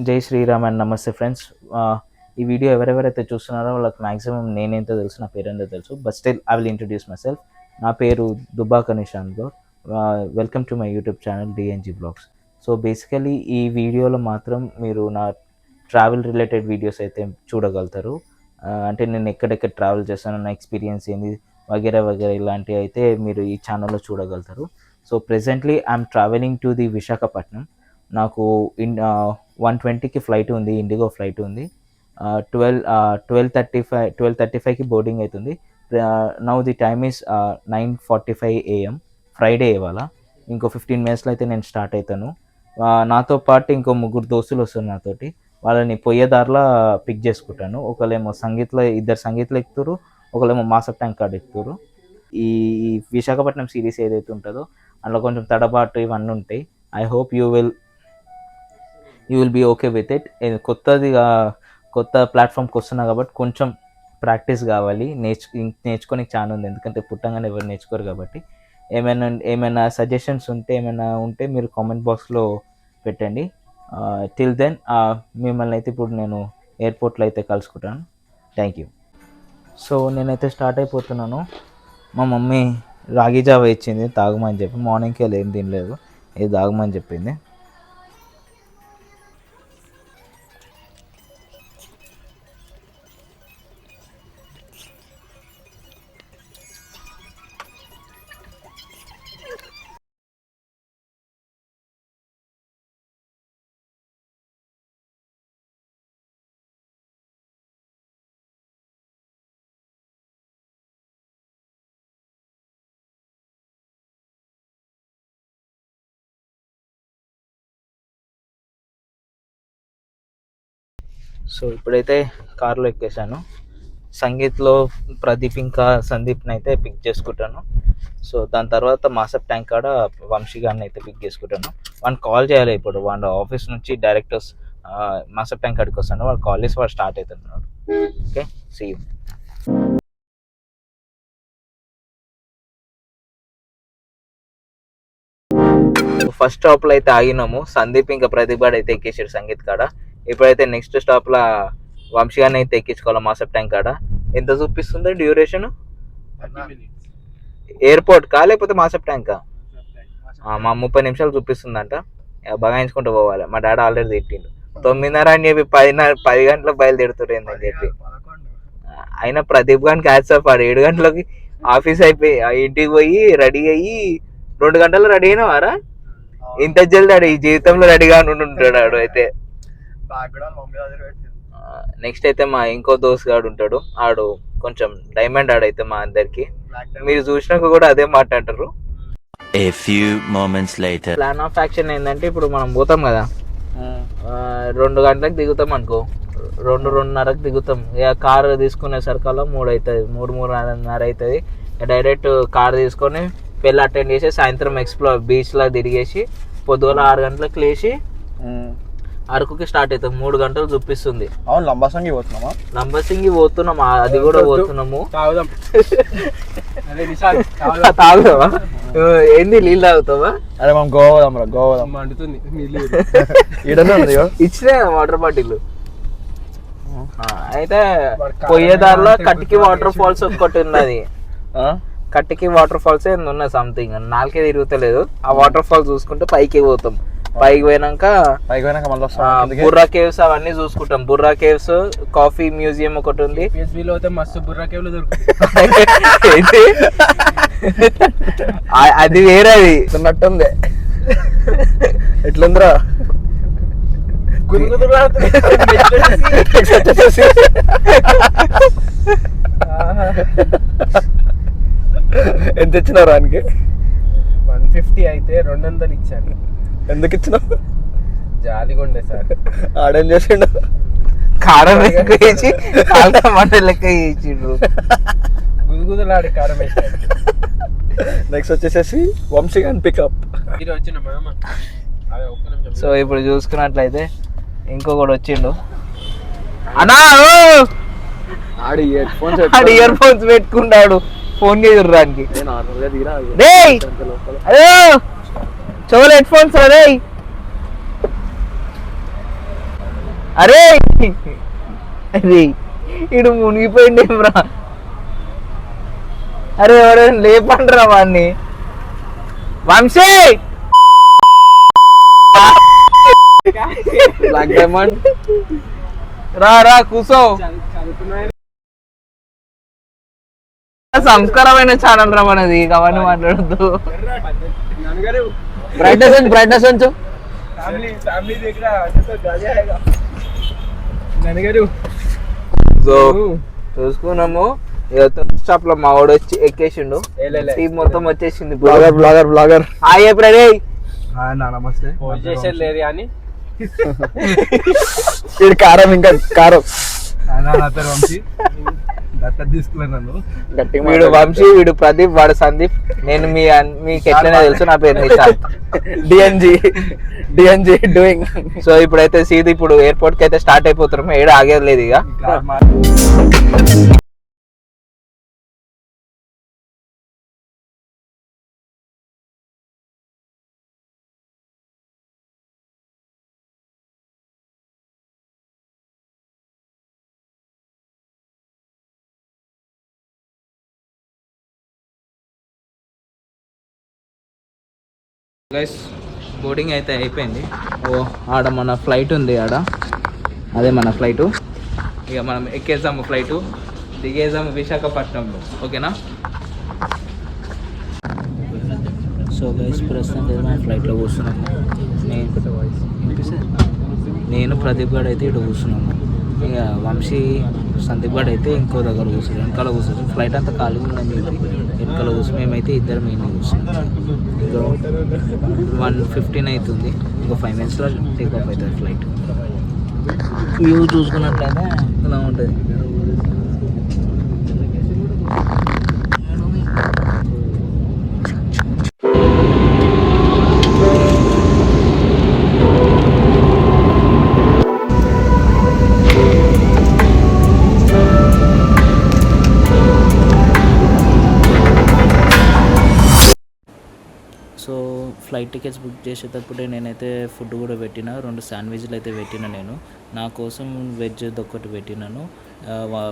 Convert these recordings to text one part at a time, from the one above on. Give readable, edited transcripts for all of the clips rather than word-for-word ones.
జై శ్రీరామ్ అండ్ నమస్తే ఫ్రెండ్స్. ఈ వీడియో ఎవరెవరైతే చూస్తున్నారో వాళ్ళకి మ్యాక్సిమం నేనేంతో తెలుసు, నా పేరు ఏంటో తెలుసు. But still I will introduce myself. నా పేరు Dubbaka Nishant Goud. Welcome to my YouTube channel DNG blogs. So basically ఈ వీడియోలో మాత్రం మీరు నా ట్రావెల్ రిలేటెడ్ వీడియోస్ అయితే చూడగలుగుతారు. అంటే నేను ఎక్కడెక్కడ ట్రావెల్ చేస్తానో, నా ఎక్స్పీరియన్స్ ఏంది వగేరా వగేరా ఇలాంటివి అయితే మీరు ఈ ఛానల్లో చూడగలుగుతారు. So presently I'm travelling to the Visakhapatnam. నాకు 1:20కి ఫ్లైట్ ఉంది, ఇండిగో ఫ్లైట్ ఉంది. 12:35కి బోర్డింగ్ అవుతుంది. Now the time is 9:45 AM. Friday ఇవాళ. ఇంకో 15 minutesలో అయితే నేను స్టార్ట్ అవుతాను. నాతో పాటు ఇంకో 3 దోస్తులు వస్తారు నాతోటి. వాళ్ళని పోయేదారిలో పిక్ చేసుకుంటాను. ఒకళ్ళేమో ఇద్దరు సంగీత్లో ఎక్కుతారు, ఒకళ్ళేమో మాసప్ ట్యాంక్ కార్డ్ ఎక్కుతారు. ఈ విశాఖపట్నం సిరీస్ ఏదైతే ఉంటుందో అందులో కొంచెం తడబాటు ఇవన్నీ ఉంటాయి. I hope you will be okay with it. కొత్త ప్లాట్ఫామ్కి వస్తున్నా కాబట్టి కొంచెం ప్రాక్టీస్ కావాలి. నేర్చుకొని చాలా ఉంది, ఎందుకంటే పుట్టంగానే ఎవరు నేర్చుకోరు కాబట్టి. ఏమైనా సజెషన్స్ ఉంటే మీరు కామెంట్ బాక్స్లో పెట్టండి. టిల్ దెన్ మిమ్మల్ని అయితే ఇప్పుడు నేను ఎయిర్పోర్ట్లో అయితే కలుసుకుంటాను. Thank you. సో నేనైతే స్టార్ట్ అయిపోతున్నాను. మా మమ్మీ రాగి జావ ఇచ్చింది తాగమని చెప్పి. మార్నింగ్కి వెళ్ళి ఏం తినలేదు, ఇది తాగమని చెప్పింది. సో ఇప్పుడైతే కార్లో ఎక్కేసాను. సంగీత్లో ప్రదీప్ ఇంకా సందీప్ని అయితే పిక్ చేసుకుంటాను. సో దాని తర్వాత మాసప్ ట్యాంక్ కాడ వంశీ గారిని అయితే పిక్ చేసుకుంటాను. వాడిని కాల్ చేయాలి. ఇప్పుడు వాళ్ళ ఆఫీస్ నుంచి డైరెక్టర్స్ మాసప్ ట్యాంక్ కాడికి వస్తాను. వాళ్ళు కాల్ చేసి వాడు స్టార్ట్ అవుతున్నాడు. Okay, see you. ఫస్ట్ స్టాప్లో అయితే ఆగినాము. సందీప్ ఇంకా ప్రదీప్ గారు అయితే ఎక్కేసారు సంగీత్ కాడ. ఇప్పుడైతే నెక్స్ట్ స్టాప్లో వంశీ గారిని అయితే ఎక్కించుకోవాలి మాసప్ ట్యాంక్ కాడ. ఎంత చూపిస్తుంది డ్యూరేషన్? ఎయిర్పోర్ట్ కా లేకపోతే మాసప్ ట్యాంకా? మా 30 నిమిషాలు చూపిస్తుందంట. బగాయించుకుంటూ పోవాలి. మా డాడీ ఆల్రెడీ తిట్టిండు. 9:30 అని చెప్పి 10 గంటలకు బయలుదేరుతుండేందని చెప్పి. అయినా ప్రదీప్ గారికి హ్యాట్స్ ఆఫ్. 7 గంటలకి ఆఫీస్ అయిపోయి ఇంటికి పోయి రెడీ అయ్యి 2 గంటలు రెడీ అయినవారా? ఇంత జల్ది ఈ జీవితంలో రెడీగా ఉంటాడు. అయితే నెక్స్ట్ అయితే మా ఇంకో దోస్త్ గాడు ఉంటాడు. ఆడు కొంచెం డైమండ్ ఆడైతే మా అందరికి. మీరు చూసినాక కూడా అదే మాట్లాడతారు. A few moments later. Plan of action ఏంటంటే, ఇప్పుడు మనం పోతాం కదా, 2 గంటలకు దిగుతాం అనుకో, 2:30కి దిగుతాం. ఇక కారు తీసుకునే సరికల్లా 3 అవుతుంది, 3:30 అవుతుంది. డైరెక్ట్ కారు తీసుకొని పెళ్ళి అటెండ్ చేసి సాయంత్రం బీచ్లో తిరిగేసి పొద్దుగల 6 గంటలకు లేచి అరకుకి స్టార్ట్ అవుతాం. 3 గంటలు చూపిస్తుంది. అవును, లంబాసింగి పోతున్నాం. అది కూడా పోతున్నాము. తాగుదామా? ఏంది, నీళ్ళు తాగుతావా? అరే మనం గోవా ఇచ్చినా వాటర్ బాటిల్. అయితే పోయేదారిలో కట్టికి వాటర్ ఫాల్స్ ఒకటి ఉన్నది. కట్టికి వాటర్ ఫాల్స్ ఉన్నది సంథింగ్, నాలుగే తిరుగుతలేదు. ఆ వాటర్ ఫాల్స్ చూసుకుంటే పైకి పోతాం. పైకి పోయినాక బుర్రా కేవ్స్ అవన్నీ చూసుకుంటాం. బుర్రా కేవ్స్, కాఫీ మ్యూజియం ఒకటి ఉంది. మస్తు బుర్రా కేవ్ లో అది వేరే, అది ఉన్నట్టుంది. ఎట్లుందిరా? ఎంత ఇచ్చినావు రానికి? 150 అయితే 200 ఇచ్చాను. ఎందుకు ఇచ్చినావు? జాలిగా ఉండే సార్. ఆడేం చేసిండు? కారం లెక్క వేసి టమాటా లెక్క వేసిండ్రు. గుదుగుదలాడి కారం వేసాడు. నెక్స్ట్ వచ్చేసేసి వంశీ అండ్ పికప్. వచ్చిన మామ. సో ఇప్పుడు చూసుకున్నట్లయితే ఇంకొకటి వచ్చిండు. అన్నా, ఆడి ఇయర్ ఫోన్స్ పెట్టుకున్నాడు. ఫోన్ చేయడానికి చెవులు హెడ్ ఫోన్స్. అదే అరే అరే ఇడు మునిగిపోయింది రా. అరే ఎవరైనా లేపండిరా వాడిని. వంశీ బ్లాక్ డైమండ్ రా రా కూసో. సంస్కారమైన ఛానల్ రా మనది, అవన్నీ మాట్లాడద్దు. బ్రైట్నెస్ ఉంచు. సో చూసుకున్నాము. స్టాప్ లో మా వాడు వచ్చి ఎక్కేసిండు, టీం మొత్తం వచ్చేసింది. బ్లాగర్ హాయ్ ఎప్పుడే నమస్తే. లేదు కానీ ఇది కారం, ఇంకా కారం. వీడు వంశీ, వీడు ప్రదీప్, వాడు సందీప్. నేను మీకు ఎట్లనే తెలుసు, నా పేరు నిశాంత్. డిఎన్జి డూయింగ్. సో ఇప్పుడైతే సీదా ఇప్పుడు ఎయిర్పోర్ట్ కి అయితే స్టార్ట్ అయిపోతున్నాము. ఏడు ఆగేది లేదు ఇక. గైస్ బోర్డింగ్ అయితే అయిపోయింది. ఆడ మన ఫ్లైట్ ఉంది, ఆడ అదే మన ఫ్లైటు. ఇక మనం ఎక్కేసాము ఫ్లైటు, దిగేసాము విశాఖపట్నంలో. ఓకేనా? సో గైస్ ప్రస్తుతం మన ఫ్లైట్లో కూర్చున్నాము. నేను ప్రదీప్ గారు అయితే ఇటు కూర్చున్నాము. ఇక వంశీ సందీప్ గారు అయితే ఇంకో దగ్గర కూర్చున్నాం, వెనకాల కూర్చున్నాం. ఫ్లైట్ అంతా ఖాళీగా ఉందని చెప్పి వెనకాల కూర్చొని మేమైతే ఇద్దరు మెయిన్ కూర్చున్నాం. ఇంకో 1:15 అవుతుంది. ఇంకో 5 minutesలో టేక్ ఆఫ్ అవుతుంది ఫ్లైట్. వ్యూ చూసుకున్నట్లయితే ఇలా ఉంటుంది. సో ఫ్లైట్ టికెట్స్ బుక్ చేసేటప్పుడే నేనైతే ఫుడ్ కూడా పెట్టిన, 2 శాండ్విచ్లు అయితే పెట్టిన. నేను నా కోసం వెజ్ ఒక్కటి పెట్టినాను,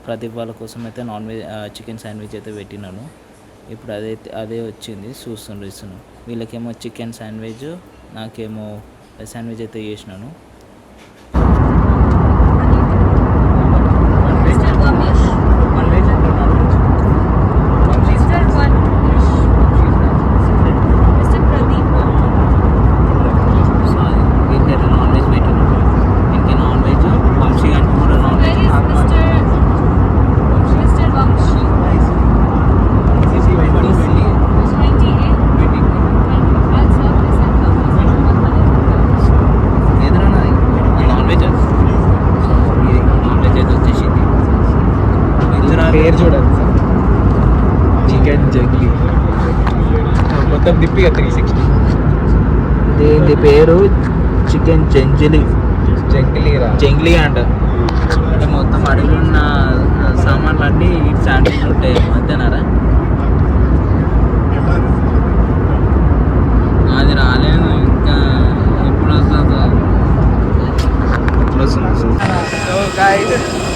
ప్రదీప్ వాళ్ళ కోసం అయితే నాన్ వెజ్ చికెన్ శాండ్విచ్ అయితే పెట్టినాను. ఇప్పుడు అదే వచ్చింది, ఇస్తున్నాను. వీళ్ళకేమో చికెన్ శాండ్విచ్, నాకేమో వెజ్ శాండ్విచ్ అయితే చేసినాను. పేరు చూడండి సార్, చికెన్ జంగ్లీ. మొత్తం తిప్పిగా 360. దీని పేరు చికెన్ జంగ్లీ అంట. అంటే మొత్తం అడుగులు ఉన్న సామాన్లు అన్నీ శాండ్విచ్ ఉంటాయి మధ్యనరా. అది రాలేదు ఇంకా, ఎప్పుడు వస్తుందో. సో గాయ్స్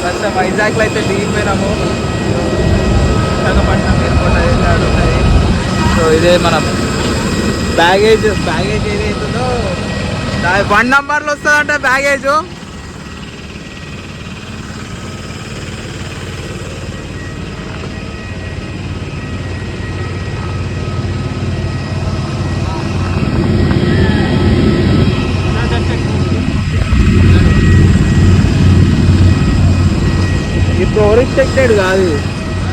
ప్రస్తుతం వైజాగ్లో అయితే దిగిపోయినాము. విశాఖపట్నం ఎయిర్పోర్ట్ అయితే అడుగుతుంది. సో ఇదే మన బ్యాగేజ్ ఏదైతుందో 1 నంబర్లో వస్తుందంటే బ్యాగేజ్. ఇప్పుడు రిస్ట్రిక్టెడ్ కాదు.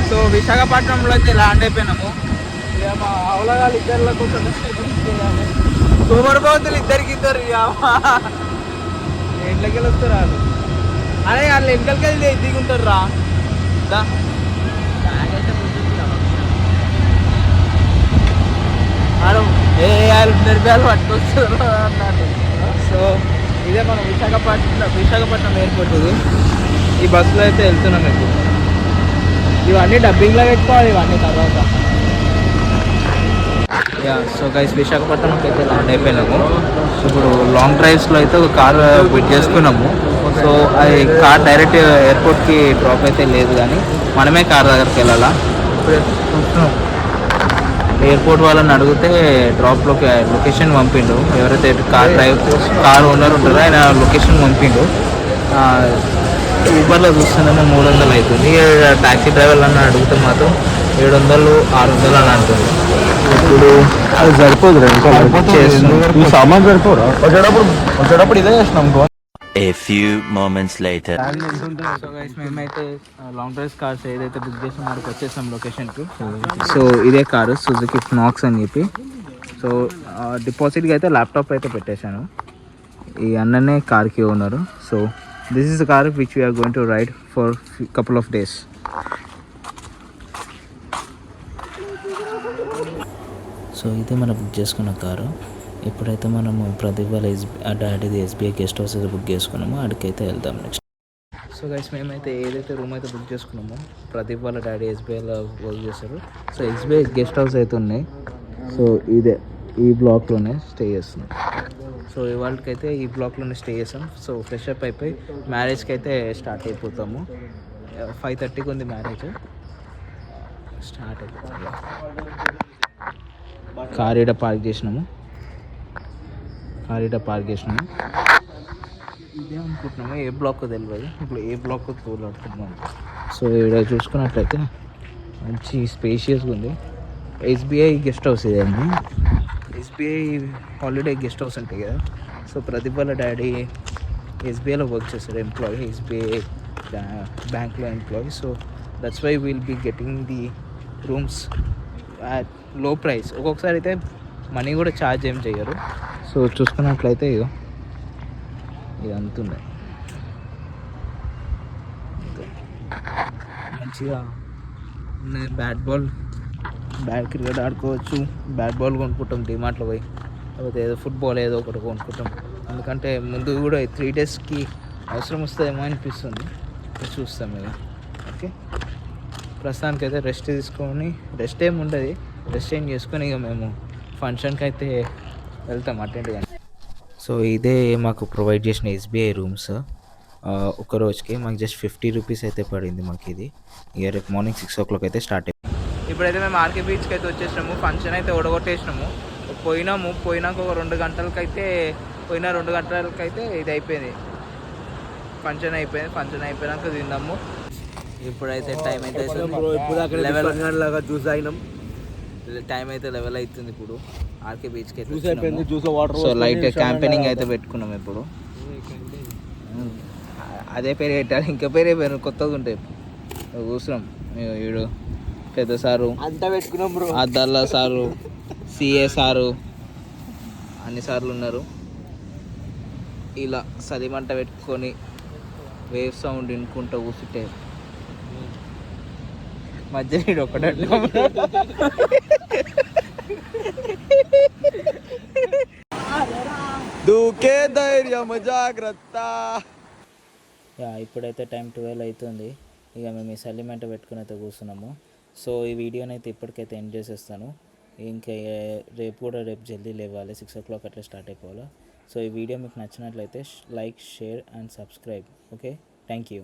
సో విశాఖపట్నంలో అయితే ల్యాండ్ అయిపోయినాము. ఇక మా అవలగాలు ఇద్దరిలో కొంచెం సోమరిపోతులు ఇద్దరికి ఇంట్లోకి వెళ్ళి వస్తారు వాళ్ళు. అరే వాళ్ళు వెనకలకి వెళ్ళి దిగుంటారు రా. నిర్భయాలు పట్టుకొస్తారు అన్నాడు. సో ఇదే మనం విశాఖపట్నం ఎయిర్పోర్ట్. ఇది ఈ బస్సులో అయితే వెళ్తున్నాం. ఇప్పుడు ఇవన్నీ డబ్బింగ్లో పెట్టుకోవాలి, ఇవన్నీ తర్వాత. సో గైస్ విశాఖపట్నంకి అయితే ల్యాండ్ అయిపోయినాము. ఇప్పుడు లాంగ్ డ్రైవ్స్లో అయితే ఒక కార్ బుక్ చేసుకున్నాము. సో అది కార్ డైరెక్ట్ ఎయిర్పోర్ట్కి డ్రాప్ అయితే లేదు, కానీ మనమే కార్ దగ్గరికి వెళ్ళాలా. చూస్తున్నాం, ఎయిర్పోర్ట్ వాళ్ళని అడిగితే లొకేషన్ పంపిండు. ఎవరైతే కార్ ఓనర్ ఉంటారో ఆయన లొకేషన్ పంపిండు. ఊబర్లో చూస్తుందేమో 300 అవుతుంది. ట్యాక్సీ డ్రైవర్లను అడిగితే మాత్రం 700, 600 అని అంటుంది. ఇప్పుడు అది సరిపోదు ఈ సామాన్ సరిపోరా? వచ్చేటప్పుడు ఇదే చేసినాం. A few moments later. So guys మేమైతే లాంగ్ డ్రైవ్ కార్స్ ఏదైతే బుక్ చేసామో అక్కడికి వచ్చేసాం లొకేషన్కి. సో ఇదే కారు సుజుకి స్నాక్స్ అని చెప్పి. సో డిపాజిట్కి అయితే ల్యాప్టాప్ అయితే పెట్టేశాను. ఈ అన్ననే కార్కి owner. So this is the car which we're going to ride for couple of days. So ఇదే మనం బుక్ చేసుకున్న కారు. ఇప్పుడైతే మనము ప్రదీప్ వాళ్ళ డాడీది ఎస్బీఐ గెస్ట్ హౌస్ అయితే బుక్ చేసుకున్నామో అక్కడికైతే వెళ్దాం నెక్స్ట్. సో గైస్ మేమైతే ఏదైతే రూమ్ అయితే బుక్ చేసుకున్నామో ప్రదీప్ వాళ్ళ డాడీ ఎస్బీఐలో వర్క్ చేస్తారు. సో ఎస్బీఐ గెస్ట్ హౌస్ అయితే ఉన్నాయి. సో ఇదే ఈ బ్లాక్లోనే స్టే చేస్తున్నాం. సో ఇవాళకైతే ఈ బ్లాక్లోనే స్టే చేస్తాం. సో ఫ్రెష్ అప్ అయిపోయి మ్యారేజ్కి అయితే స్టార్ట్ అయిపోతాము. 5:30కి ఉంది మ్యారేజ్. స్టార్ట్ అయిపోతాము. కార్ ఈడ పార్క్ చేసినాము. ఇదే అనుకుంటున్నాము, ఏ బ్లాక్ తెలియదు. ఇప్పుడు ఏ బ్లాక్ తోలాడుకుంటున్నాము. సో ఇక్కడ చూసుకున్నట్లయితే మంచి స్పేషియస్గా ఉంది. ఎస్బీఐ గెస్ట్ హౌస్ ఇదండి. ఎస్బీఐ హాలిడే గెస్ట్ హౌస్ ఉంటాయి కదా. సో ప్రదీప్ వాళ్ళ డాడీ ఎస్బీఐలో వర్క్ చేస్తాడు, ఎంప్లాయీ, ఎస్బీఐ బ్యాంక్లో employee. So that's why will be getting the rooms at low price. ఒక్కొక్కసారి అయితే మనీ కూడా ఛార్జ్ ఏం చేయరు. సో చూసుకున్నట్లయితే ఇది అంతుంది మంచిగా ఉన్నాయి. బ్యాట్ క్రికెట్ ఆడుకోవచ్చు. బ్యాట్ బాల్ కొనుక్కుంటాం డిమార్ట్లో పోయి, లేకపోతే ఏదో ఫుట్బాల్ ఏదో ఒకటి కొనుక్కుంటాం. ఎందుకంటే ముందు కూడా 3 డేస్కి అవసరం వస్తుందేమో అనిపిస్తుంది. చూస్తాం ఇక. ఓకే, ప్రస్తుతానికి అయితే రెస్ట్ తీసుకొని, రెస్ట్ ఏమి ఉండదు, రెస్ట్ ఏం చేసుకొని ఇక మేము ఫంక్షన్కి అయితే వెళ్తాం అటెండ్ కానీ. సో ఇదే మాకు ప్రొవైడ్ చేసిన ఎస్బీఐ రూమ్స్. ఒక రోజుకి మాకు జస్ట్ 50 రూపీస్ అయితే పడింది మాకు ఇది. ఇక రేపు మార్నింగ్ 6 o'clock అయితే స్టార్ట్ అయింది. ఇప్పుడైతే మేము ఆర్కే బీచ్కి అయితే వచ్చేసినాము. ఫంక్షన్ అయితే ఓడగొట్టేసినాము. పోయినాక ఒక 2 గంటలకైతే ఇది అయిపోయింది. ఫంక్షన్ అయిపోయినాక తిందాము. ఇప్పుడైతే టైం అయితే టైం అయితే 11 అవుతుంది. ఇప్పుడు ఆర్కే బీచ్కి అయితే సో లైట్ క్యాంపెయినింగ్ అయితే పెట్టుకున్నాం. ఇప్పుడు అదే పేరు పెట్టాలి, ఇంకా పేరే పేరు కొత్తగా ఉంటాయి. కూర్చున్నాం వీడు పెద్ద సారు అంతా పెట్టుకున్నాం బ్రో, అద్దల్లా సారు, సిఏ సారు, అన్ని సార్లు ఉన్నారు. ఇలా సదిమంట పెట్టుకొని వేవ్ సౌండ్ వినుకుంటూ కూర్చుంటే మధ్య వీడు ఒకటే దూకే ధైర్యం జాగ్రత్త. ఇప్పుడైతే టైం 12 అవుతుంది. ఇక మేము ఈ సల్లిమంట పెట్టుకుని అయితే కూర్చున్నాము. సో ఈ వీడియోని అయితే ఇప్పటికైతే ఎండ్ చేసేస్తాను. ఇంకా రేపు జల్దీ లేవాలి, 6 o'clock అట్లా స్టార్ట్ అయిపోవాలి. సో ఈ వీడియో మీకు నచ్చినట్లయితే like, share and subscribe. Okay, thank you.